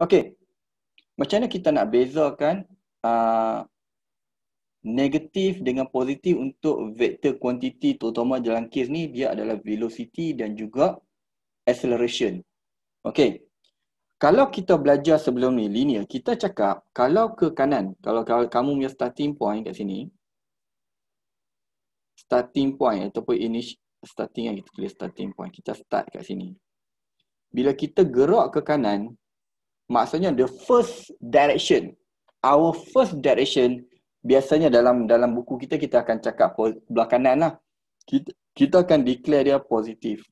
Okey. Macam mana kita nak bezakan negatif dengan positif untuk vektor kuantiti, terutama dalam kes ni dia adalah velocity dan juga acceleration. Okey. Kalau kita belajar sebelum ni linear, kita cakap kalau ke kanan, kalau kamu punya starting point kat sini, starting point ataupun starting yang kita tulis starting point, kita start kat sini. Bila kita gerak ke kanan, maksudnya the first direction, our first direction, biasanya dalam buku kita akan cakap belah kanan lah. Kita akan declare dia positif.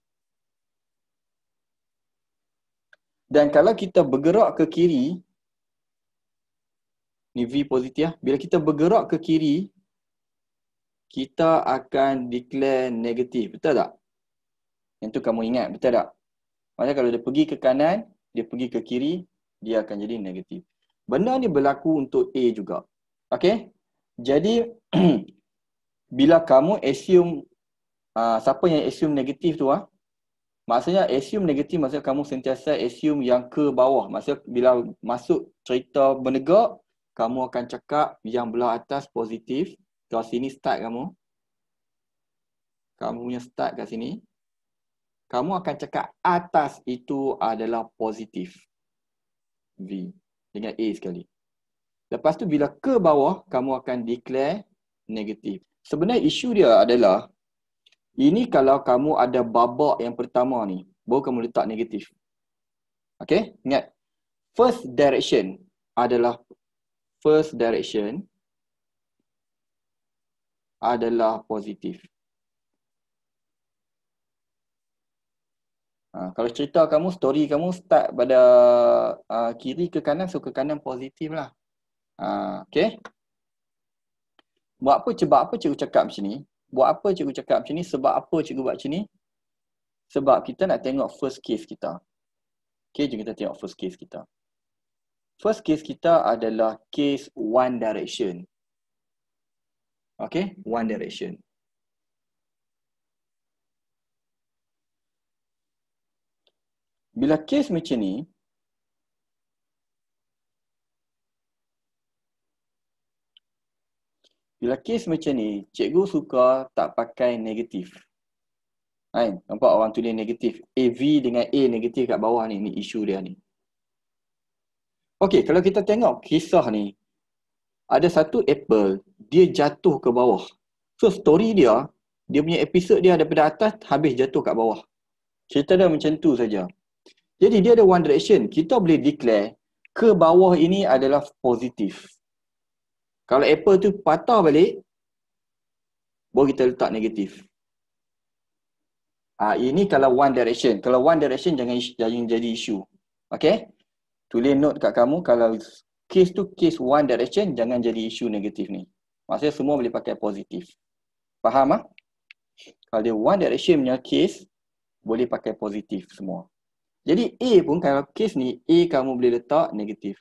Dan kalau kita bergerak ke kiri, ni V positif lah. Bila kita bergerak ke kiri, kita akan declare negatif. Betul tak? Yang tu kamu ingat, betul tak? Maksudnya kalau dia pergi ke kanan, dia pergi ke kiri, dia akan jadi negatif. Benda ni berlaku untuk A juga. Okay? Jadi, bila kamu assume, siapa yang assume negatif tu maksudnya assume negatif, maksudnya kamu sentiasa assume yang ke bawah. Maksudnya bila masuk cerita bernegak, kamu akan cakap yang belah atas positif. Kalau sini start kamu. Kamu punya start kat sini. Kamu akan cakap atas itu adalah positif. V. Dengan A sekali. Lepas tu bila ke bawah, kamu akan declare negatif. Sebenarnya isu dia adalah, ini kalau kamu ada babak yang pertama ni, baru kamu letak negatif. Okay, ingat. First direction adalah positif. Kalau cerita kamu, story kamu start pada kiri ke kanan, so ke kanan positif lah. Okay. Buat apa, sebab apa cikgu cakap macam ni? Buat apa cikgu cakap macam ni? Sebab apa cikgu buat macam ni? Sebab kita nak tengok first case kita. Okay, jom kita tengok first case kita. First case kita adalah case one direction. Okay, one direction. Bila case macam ni, cikgu suka tak pakai negatif. Nampak orang tulis negatif. AV dengan A negatif kat bawah ni isu dia ni. Okey, kalau kita tengok kisah ni, ada satu apple, dia jatuh ke bawah. So story dia punya episod dia daripada atas habis jatuh kat bawah. Cerita dia macam tu saja. Jadi dia ada one direction. Kita boleh declare ke bawah ini adalah positif. Kalau apple tu patah balik, baru kita letak negatif. Ini kalau one direction. Kalau one direction jangan jadi isu. Okay? Tulis note kat kamu, kalau case tu case one direction, jangan jadi isu negatif ni. Maksudnya semua boleh pakai positif. Faham ? Kalau dia one direction punya case, boleh pakai positif semua. Jadi A pun kalau case ni, A kamu boleh letak negatif.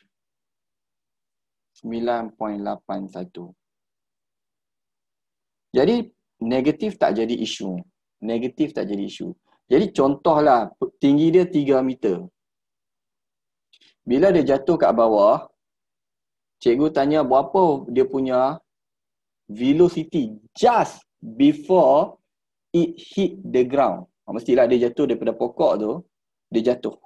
9.81. Jadi negatif tak jadi isu. Jadi contohlah tinggi dia 3 meter. Bila dia jatuh kat bawah, cikgu tanya berapa dia punya velocity just before it hit the ground. Mestilah dia jatuh daripada pokok tu, dia jatuh.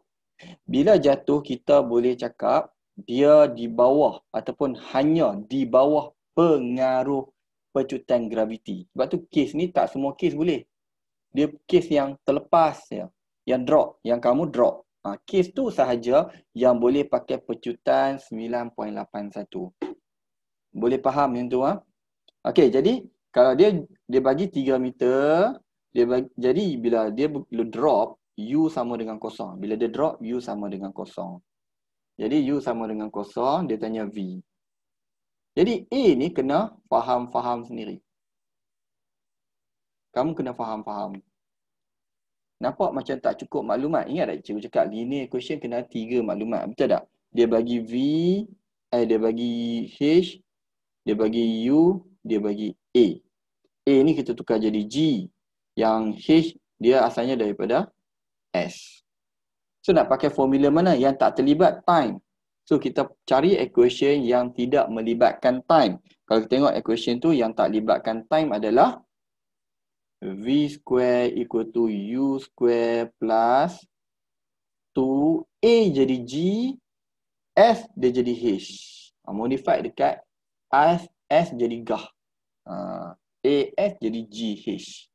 Bila jatuh, kita boleh cakap dia di bawah ataupun hanya di bawah pengaruh pecutan graviti. Sebab tu kes ni tak semua kes boleh. Dia kes yang terlepas ya, yang drop, yang kamu drop. Kes tu sahaja yang boleh pakai pecutan 9.81. Boleh faham yang tu Okey, jadi kalau dia bagi 3 meter, jadi bila dia drop, U sama dengan kosong. Bila dia drop, U sama dengan kosong. Jadi U sama dengan kosong, dia tanya V. Jadi A ni kena faham-faham sendiri. Kamu kena faham-faham. Nampak macam tak cukup maklumat. Ingat tak cikgu cakap linear equation kena 3 maklumat. Betul tak? Dia bagi V, dia bagi H, dia bagi U, dia bagi A. A ni kita tukar jadi G. Yang H dia asalnya daripada S. So nak pakai formula mana yang tak terlibat time? So kita cari equation yang tidak melibatkan time. Kalau kita tengok equation tu yang tak libatkan time adalah V square equal to U square plus 2A jadi G, S dia jadi H. Modified dekat S jadi gah. AS jadi GH.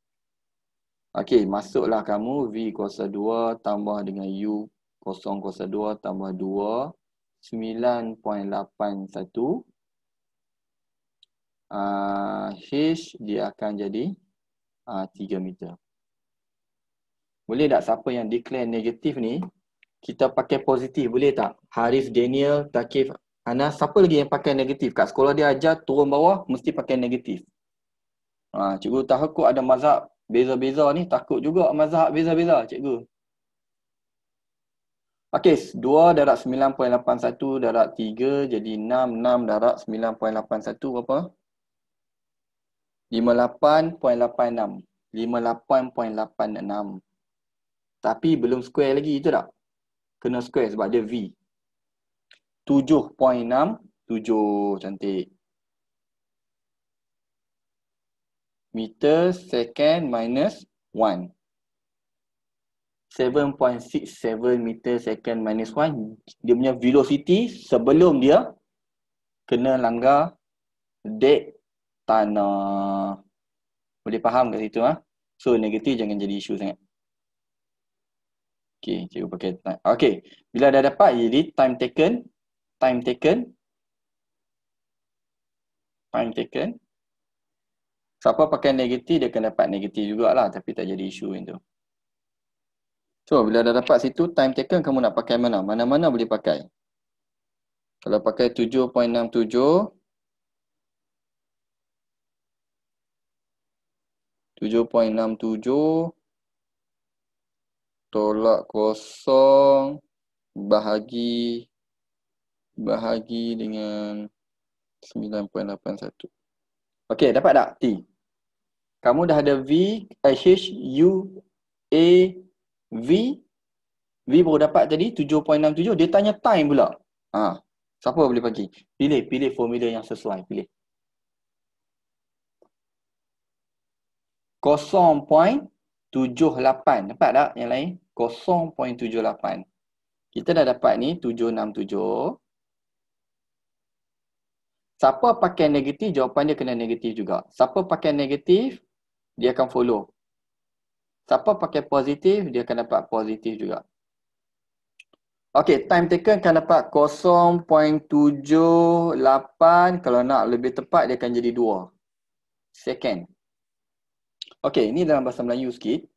Okey, masuklah kamu V kuasa 2 tambah dengan U kosong kuasa 2 tambah 2, 9.81. H dia akan jadi 3 meter. Boleh tak siapa yang declare negatif ni, kita pakai positif, boleh tak? Harif, Daniel, Takif, Anas, siapa lagi yang pakai negatif? Kat sekolah dia ajar turun bawah mesti pakai negatif. Cikgu takut ada mazhab beza-beza ni, takut juga mazhab beza-beza cikgu. Okey, 2 darab 9.81 darab 3 jadi 6, 6 darab 9.81 berapa? 58.86. 58.86. Tapi belum square lagi, itu tak? Kena square sebab dia V. 7.67, cantik. Meter second minus 1. 7.67 meter second minus 1. Dia punya velocity sebelum dia kena langgar dek tanah. Boleh faham kat situ? So negatif jangan jadi isu sangat. Okay, cikgu pakai time. Okay, bila dah dapat jadi time taken. Siapa pakai negatif dia akan dapat negatif jugalah, tapi tak jadi isu yang tu. So bila dah dapat situ time taken, kamu nak pakai mana? Mana-mana boleh pakai. Kalau pakai 7.67 tolak kosong bahagi dengan 9.81. Okey, dapat tak T? Kamu dah ada V, H, U, A, V. V baru dapat tadi 7.67. Dia tanya time pula. Siapa boleh bagi? Pilih formula yang sesuai. Pilih. 0.78. Dapat tak yang lain? 0.78. Kita dah dapat ni 767. Siapa pakai negatif, jawapan dia kena negatif juga. Siapa pakai negatif, dia akan follow. Siapa pakai positif, dia akan dapat positif juga. Okey, time taken akan dapat 0.78. Kalau nak lebih tepat, dia akan jadi 2 second. Okey, ini dalam bahasa Melayu sikit.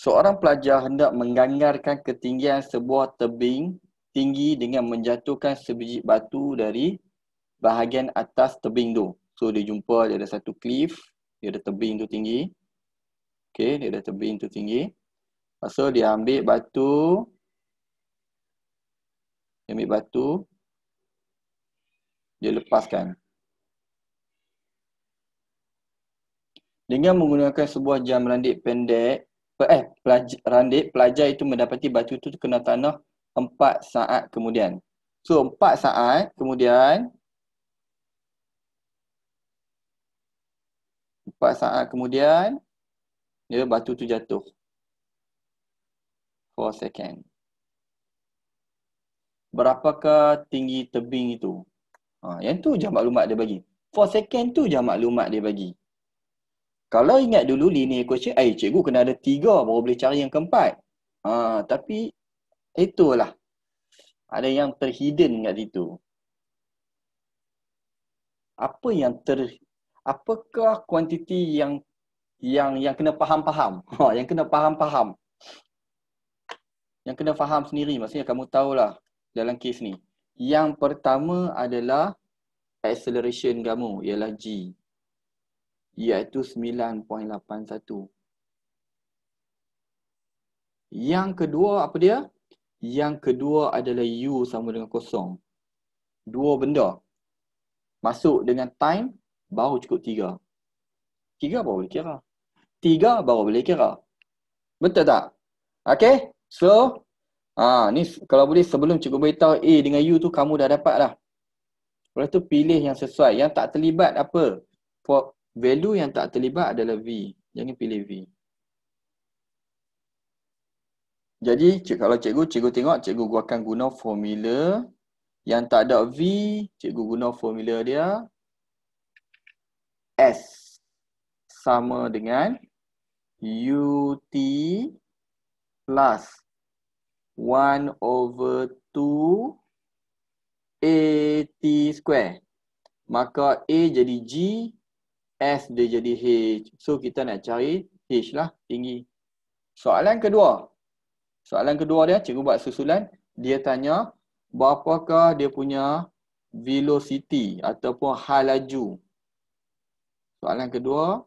Seorang pelajar hendak mengganggarkan ketinggian sebuah tebing tinggi dengan menjatuhkan sebiji batu dari bahagian atas tebing tu. So dia jumpa dia ada satu cliff, dia ada tebing tu tinggi. Okey, dia ada tebing tu tinggi. Lepas tu dia ambil batu. Dia lepaskan. Dengan menggunakan sebuah jam randik pendek, pelajar itu mendapati batu itu kena tanah 4 saat kemudian. So 4 saat kemudian dia batu tu jatuh. 4 second. Berapakah tinggi tebing itu? Yang tu je maklumat dia bagi. 4 second tu je maklumat dia bagi. Kalau ingat dulu linear equation, cikgu kena ada 3 baru boleh cari yang keempat. Tapi itulah. Ada yang terhidden kat situ. Apakah kuantiti yang kena faham-faham? Yang kena faham-faham. Yang kena faham sendiri, maksudnya kamu tahulah dalam kes ni. Yang pertama adalah acceleration kamu, ialah G. Iaitu 9.81. Yang kedua apa dia? Yang kedua adalah U sama dengan kosong. 2 benda. Masuk dengan time, baru cukup 3. 3 baru boleh kira. 3 baru boleh kira. Betul tak? Okay? So, Ni kalau boleh sebelum cikgu beritahu A dengan U tu kamu dah dapat dah. Lepas tu pilih yang sesuai. Yang tak terlibat apa? For value yang tak terlibat adalah V. Jangan pilih V. Jadi kalau cikgu tengok, cikgu akan guna formula. Yang tak ada V, cikgu guna formula dia. S sama dengan UT plus 1/2 AT square. Maka A jadi G, S dia jadi H. So kita nak cari H lah tinggi. Soalan kedua dia, cikgu buat susulan. Dia tanya berapakah dia punya velocity ataupun hal laju. Soalan kedua,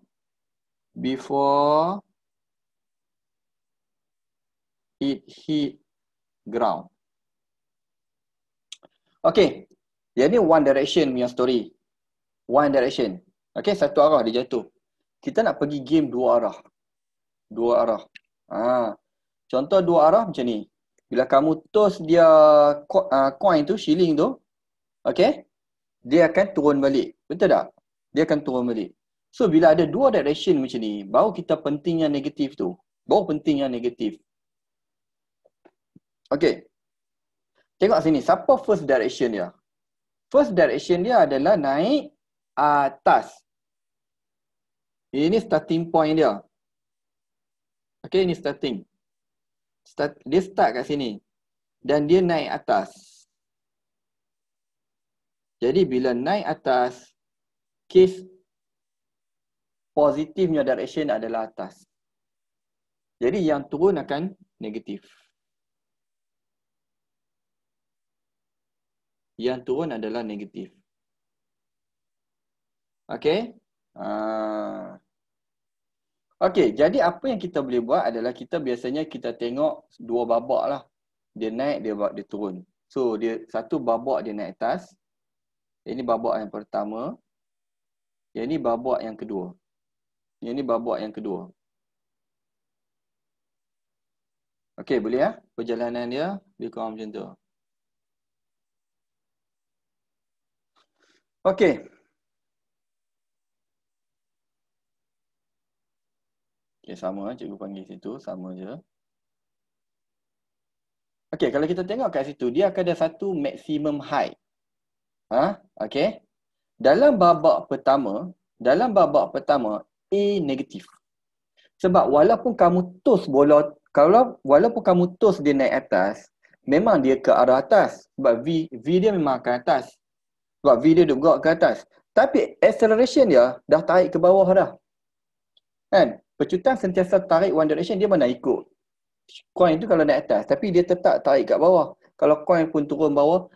before it hit ground. Okay, yang ni one direction punya story. One direction. Okay, satu arah dia jatuh. Kita nak pergi game dua arah. Contoh dua arah macam ni. Bila kamu toss dia coin tu, shilling tu, okay, dia akan turun balik. Betul tak? Dia akan turun balik. So, bila ada dua direction macam ni, baru kita penting yang negatif tu. Okay. Tengok sini, siapa first direction dia? First direction dia adalah naik atas. Ini starting point dia. Okay, ini starting. Dia start kat sini. Dan dia naik atas. Jadi bila naik atas, case positifnya direction adalah atas. Jadi yang turun akan negatif. Yang turun adalah negatif. Okay? Okay, jadi apa yang kita boleh buat adalah kita biasanya kita tengok dua babak lah. Dia naik, dia turun. So, satu babak dia naik atas. Ini babak yang pertama. Yang ini babak yang kedua. Okay, boleh ya? Perjalanan dia lebih kurang macam tu. Okay. Okay, sama. Cikgu panggil situ. Sama je. Okay, kalau kita tengok kat situ, dia akan ada satu maximum height. Okay. Dalam babak pertama, A negatif. Sebab walaupun kamu toss bola, walaupun kamu toss dia naik atas, memang dia ke arah atas. Sebab V dia memang akan atas. Sebab V dia bergerak ke atas. Tapi acceleration dia dah tarik ke bawah dah. Kan? Pecutan sentiasa tarik one direction, dia mana ikut. Coin tu kalau naik atas, tapi dia tetap tarik kat bawah. Kalau coin pun turun bawah,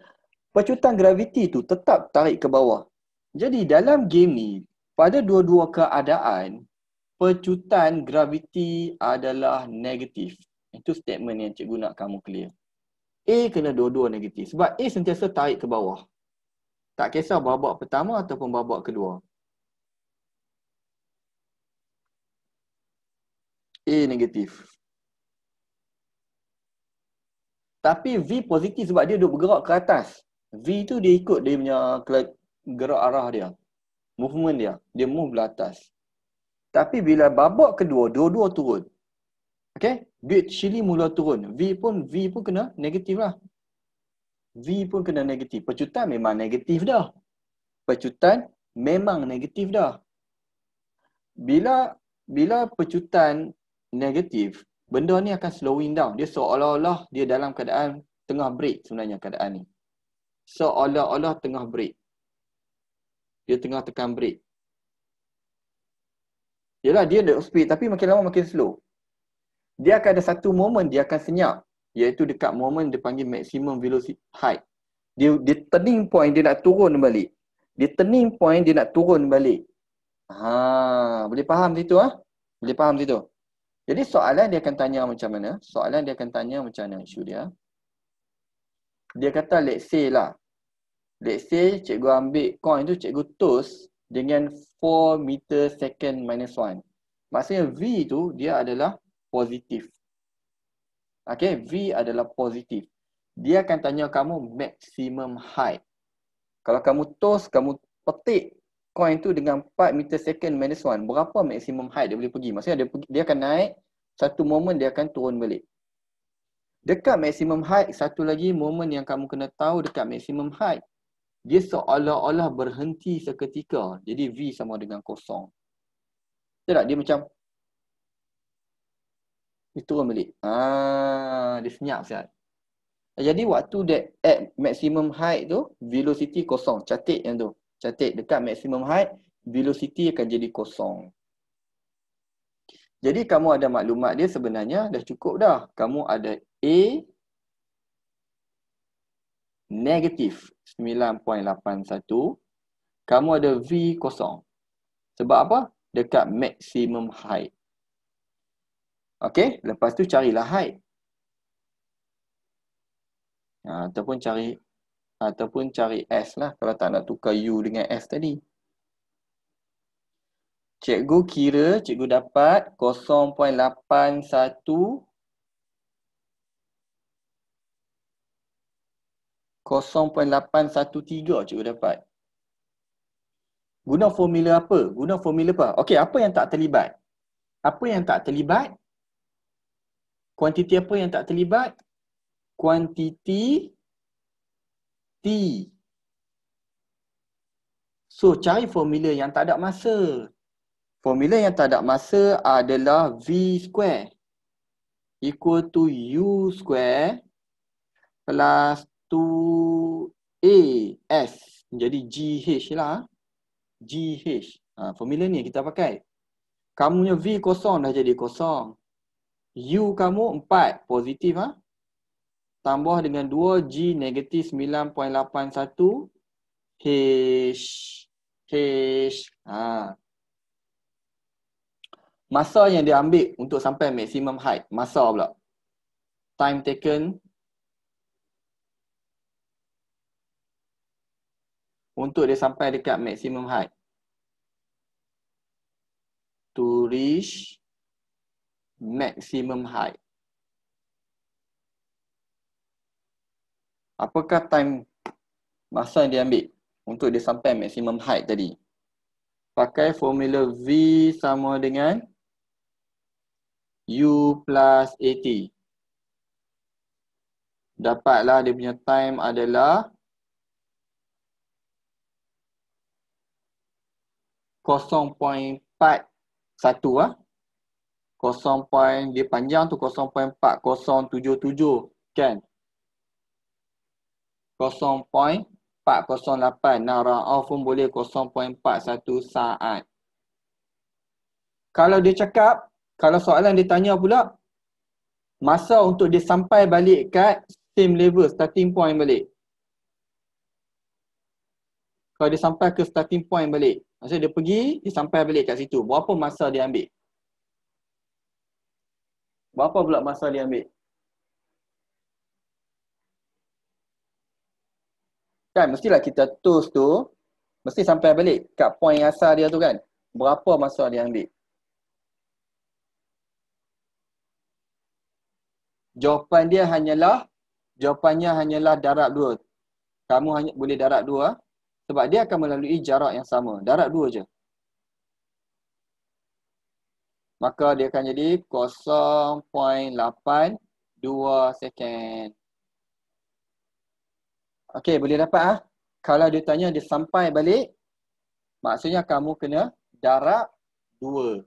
pecutan graviti tu tetap tarik ke bawah. Jadi dalam game ni, pada dua-dua keadaan, pecutan graviti adalah negatif. Itu statement yang cikgu nak kamu clear. A kena dua-dua negatif. Sebab A sentiasa tarik ke bawah. Tak kisah babak pertama ataupun babak kedua. A negatif. Tapi V positif sebab dia duduk bergerak ke atas. V tu dia ikut dia punya gerak arah dia. Movement dia. Dia move belah atas. Tapi bila babak kedua, dua-dua turun. Okay? Duit shilling mula turun. V pun kena negatif lah. V pun kena negatif. Pecutan memang negatif dah. Bila pecutan negatif, benda ni akan slowing down. Dia seolah-olah dia dalam keadaan tengah break sebenarnya keadaan ni. Seolah-olah tengah break. Dia tengah tekan break. Yelah, dia ada speed tapi makin lama makin slow. Dia akan ada satu moment dia akan senyap. Iaitu dekat moment dia panggil maximum velocity height. Dia turning point dia nak turun balik. Boleh faham situ Boleh faham situ. Jadi soalan dia akan tanya macam mana? Isu dia. Dia kata let's say cikgu ambil coin tu, cikgu toss dengan 4 meter second minus 1. Maksudnya V tu dia adalah positif. Okay, V adalah positif. Dia akan tanya kamu maximum height. Kalau kamu toss, kamu petik coin tu dengan 4 meter second minus 1, berapa maximum height dia boleh pergi? Maksudnya dia akan naik, satu moment dia akan turun balik. Dekat maximum height, satu lagi moment yang kamu kena tahu dekat maximum height. Dia seolah-olah berhenti seketika. Jadi V sama dengan kosong. Betul tak? Dia macam dia turun balik. Dia senyap sihat. Jadi waktu dia at maximum height tu, velocity kosong. Catik yang tu. Catik dekat maximum height, velocity akan jadi kosong. Jadi kamu ada maklumat dia sebenarnya dah cukup dah. Kamu ada A negatif 9.81. Kamu ada V kosong. Sebab apa? Dekat maximum height. Okey, lepas tu carilah height. Ataupun cari S lah kalau tak nak tukar U dengan S tadi. Cikgu kira cikgu dapat 0.81 0.813 cikgu dapat. Guna formula apa? Okey, apa yang tak terlibat? Kuantiti apa yang tak terlibat? Kuantiti T. So, cari formula yang tak ada masa. Formula yang tak ada masa adalah V square equal to U square plus 2AS. Jadi GH lah. GH. Formula ni kita pakai. Kamu punya V kosong dah jadi kosong. U kamu 4 positif tambah dengan 2 G negatif 9.81 H. Masa yang dia ambil untuk sampai maximum height. Masa pula. Time taken untuk dia sampai dekat maximum height. To reach maximum height. Apakah time masa yang dia ambil untuk dia sampai maximum height tadi? Pakai formula V sama dengan U plus AT. Dapatlah dia punya time adalah 0.41 dia panjang tu 0.4077 kan? 0.408. Nah, round off pun boleh 0.41 saat. Kalau dia cakap, kalau soalan dia tanya pula, masa untuk dia sampai balik kat same level, starting point balik. Kalau dia sampai ke starting point balik, maksudnya dia pergi, dia sampai balik kat situ. Berapa masa dia ambil? Berapa pula masa dia ambil? Kan mestilah kita toast tu mesti sampai balik kat point asal dia tu kan. Berapa masa dia ambil? Jawapannya hanyalah darab 2. Kamu hanya boleh darab 2 sebab dia akan melalui jarak yang sama. Darab 2 je. Maka dia akan jadi 0.82 second. Okey, boleh dapat Kalau dia tanya dia sampai balik, maksudnya kamu kena darab 2.